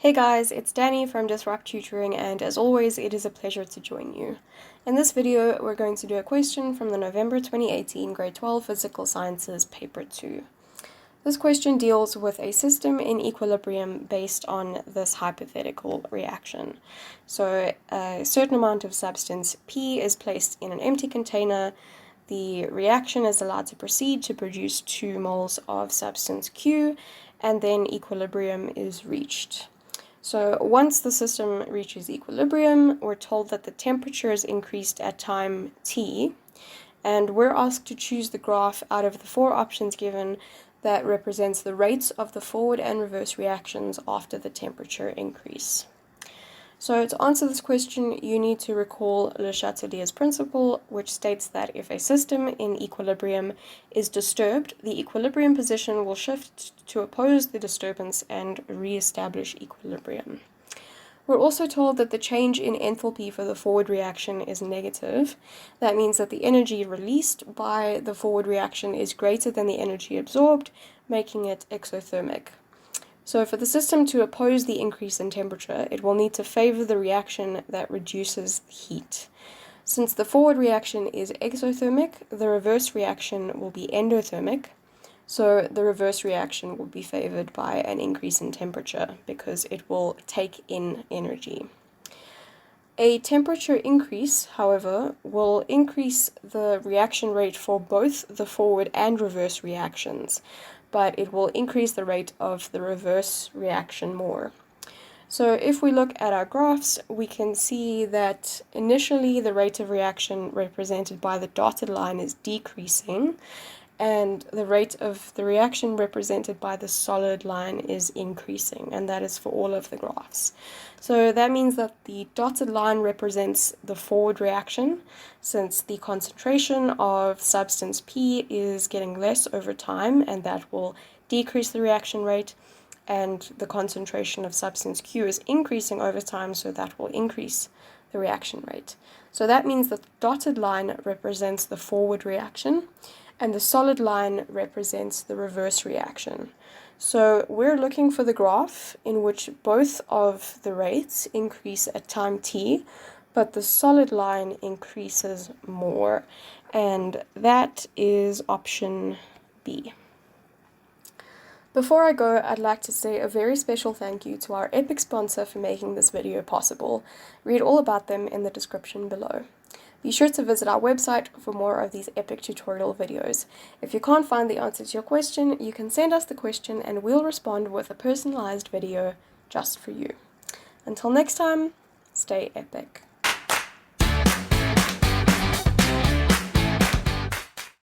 Hey guys, it's Danny from Disrupt Tutoring, and as always, it is a pleasure to join you. In this video, we're going to do a question from the November 2018 Grade 12 Physical Sciences Paper 2. This question deals with a system in equilibrium based on this hypothetical reaction. So a certain amount of substance P is placed in an empty container. The reaction is allowed to proceed to produce 2 moles of substance Q, and then equilibrium is reached. So once the system reaches equilibrium, we're told that the temperature is increased at time t, and we're asked to choose the graph out of the 4 options given that represents the rates of the forward and reverse reactions after the temperature increase. So to answer this question, you need to recall Le Chatelier's principle, which states that if a system in equilibrium is disturbed, the equilibrium position will shift to oppose the disturbance and re-establish equilibrium. We're also told that the change in enthalpy for the forward reaction is negative. That means that the energy released by the forward reaction is greater than the energy absorbed, making it exothermic. So for the system to oppose the increase in temperature, it will need to favor the reaction that reduces heat. Since the forward reaction is exothermic, the reverse reaction will be endothermic. So the reverse reaction will be favored by an increase in temperature because it will take in energy. A temperature increase, however, will increase the reaction rate for both the forward and reverse reactions, but it will increase the rate of the reverse reaction more. So if we look at our graphs, we can see that initially the rate of reaction represented by the dotted line is decreasing, and the rate of the reaction represented by the solid line is increasing, and that is for all of the graphs. So that means that the dotted line represents the forward reaction, since the concentration of substance P is getting less over time, and that will decrease the reaction rate, and the concentration of substance Q is increasing over time, so that will increase the reaction rate. So that means that the dotted line represents the forward reaction, and the solid line represents the reverse reaction. So we're looking for the graph in which both of the rates increase at time t, but the solid line increases more, and that is option B. Before I go, I'd like to say a very special thank you to our epic sponsor for making this video possible. Read all about them in the description below. Be sure to visit our website for more of these epic tutorial videos. If you can't find the answer to your question, you can send us the question and we'll respond with a personalized video just for you. Until next time, stay epic.